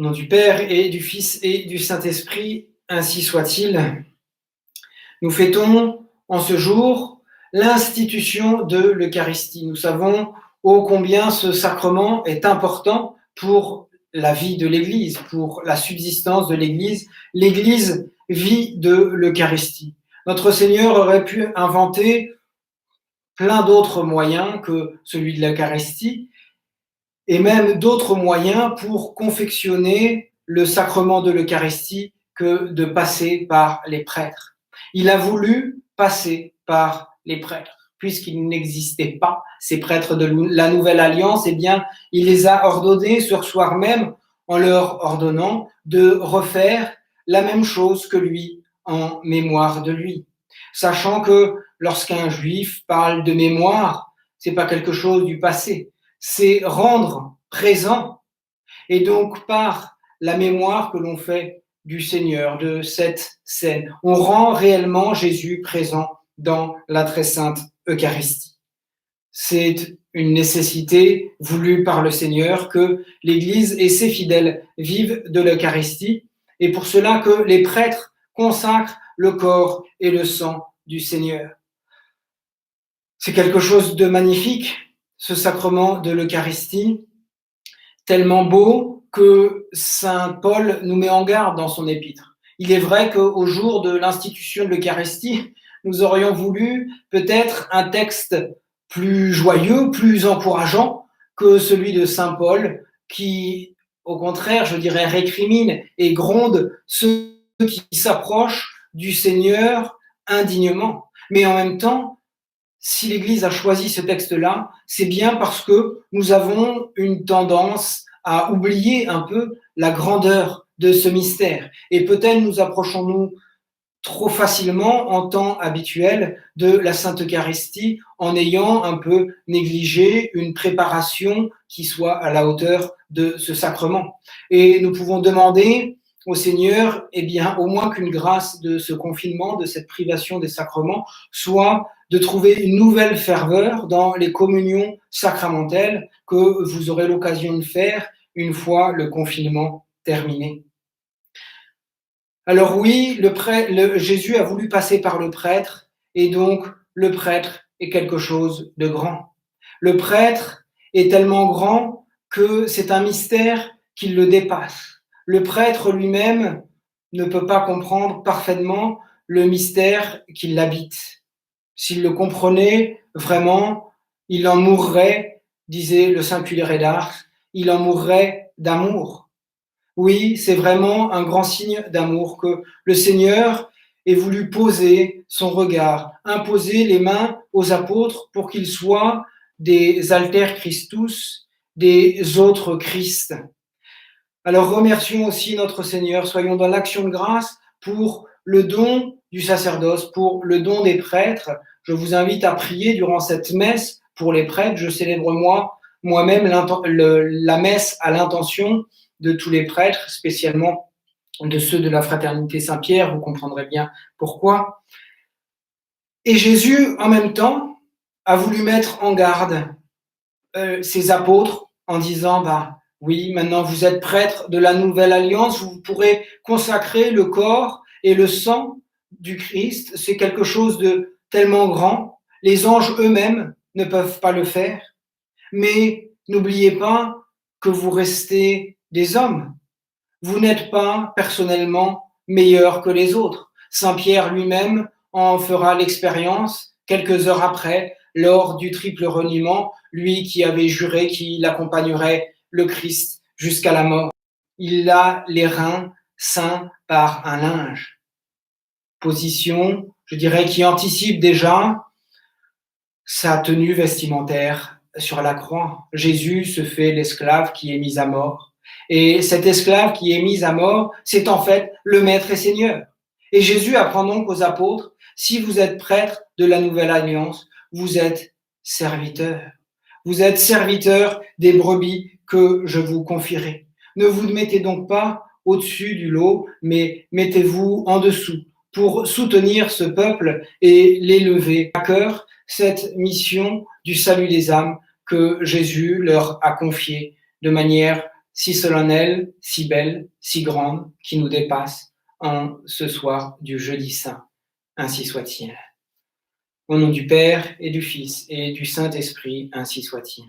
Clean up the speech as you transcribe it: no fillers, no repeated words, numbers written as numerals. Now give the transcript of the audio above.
Au nom du Père et du Fils et du Saint-Esprit, ainsi soit-il. Nous fêtons en ce jour l'institution de l'Eucharistie. Nous savons ô combien ce sacrement est important pour la vie de l'Église, pour la subsistance de l'Église. L'Église vit de l'Eucharistie. Notre Seigneur aurait pu inventer plein d'autres moyens que celui de l'Eucharistie, et même d'autres moyens pour confectionner le sacrement de l'Eucharistie que de passer par les prêtres. Il a voulu passer par les prêtres. Puisqu'il n'existait pas ces prêtres de la Nouvelle Alliance, eh bien, il les a ordonnés ce soir même, en leur ordonnant de refaire la même chose que lui, en mémoire de lui. Sachant que lorsqu'un juif parle de mémoire, c'est pas quelque chose du passé, c'est rendre présent. Et donc, par la mémoire que l'on fait du Seigneur, de cette scène, on rend réellement Jésus présent dans la très sainte Eucharistie. C'est une nécessité voulue par le Seigneur que l'Église et ses fidèles vivent de l'Eucharistie, et pour cela que les prêtres consacrent le corps et le sang du Seigneur. C'est quelque chose de magnifique, ce sacrement de l'Eucharistie, tellement beau que saint Paul nous met en garde dans son épître. Il est vrai qu'au jour de l'institution de l'Eucharistie, nous aurions voulu peut-être un texte plus joyeux, plus encourageant que celui de saint Paul, qui, au contraire, je dirais, récrimine et gronde ceux qui s'approchent du Seigneur indignement. Mais en même temps, si l'Église a choisi ce texte-là, c'est bien parce que nous avons une tendance à oublier un peu la grandeur de ce mystère. Et peut-être nous approchons-nous trop facilement en temps habituel de la Sainte Eucharistie en ayant un peu négligé une préparation qui soit à la hauteur de ce sacrement. Et nous pouvons demander au Seigneur, eh bien, au moins qu'une grâce de ce confinement, de cette privation des sacrements, soit de trouver une nouvelle ferveur dans les communions sacramentelles que vous aurez l'occasion de faire une fois le confinement terminé. Alors oui, Jésus a voulu passer par le prêtre, et donc le prêtre est quelque chose de grand. Le prêtre est tellement grand que c'est un mystère qui le dépasse. Le prêtre lui-même ne peut pas comprendre parfaitement le mystère qui l'habite. S'il le comprenait vraiment, il en mourrait, disait le saint Pudéré d'Ars, il en mourrait d'amour. Oui, c'est vraiment un grand signe d'amour que le Seigneur ait voulu poser son regard, imposer les mains aux apôtres pour qu'ils soient des alter Christus, des autres Christ. Alors remercions aussi notre Seigneur, soyons dans l'action de grâce pour le don du sacerdoce, pour le don des prêtres. Je vous invite à prier durant cette messe pour les prêtres. Je célèbre moi-même la messe à l'intention de tous les prêtres, spécialement de ceux de la fraternité Saint-Pierre, vous comprendrez bien pourquoi. Et Jésus, en même temps, a voulu mettre en garde ses apôtres en disant, oui, maintenant vous êtes prêtres de la Nouvelle Alliance, vous pourrez consacrer le corps et le sang du Christ, c'est quelque chose de tellement grand, les anges eux-mêmes ne peuvent pas le faire, mais n'oubliez pas que vous restez des hommes. Vous n'êtes pas personnellement meilleurs que les autres. Saint Pierre lui-même en fera l'expérience quelques heures après, lors du triple reniement, lui qui avait juré qu'il accompagnerait le Christ jusqu'à la mort. Il a les reins ceints par un linge. Position, je dirais, qui anticipe déjà sa tenue vestimentaire sur la croix. Jésus se fait l'esclave qui est mis à mort. Et cet esclave qui est mis à mort, c'est en fait le Maître et Seigneur. Et Jésus apprend donc aux apôtres, si vous êtes prêtres de la Nouvelle Alliance, vous êtes serviteurs. Vous êtes serviteurs des brebis que je vous confierai. Ne vous mettez donc pas au-dessus du lot, mais mettez-vous en dessous pour soutenir ce peuple et l'élever à cœur, cette mission du salut des âmes que Jésus leur a confiée de manière si solennelle, si belle, si grande, qui nous dépasse en ce soir du jeudi saint. Ainsi soit-il. Au nom du Père et du Fils et du Saint-Esprit, ainsi soit-il.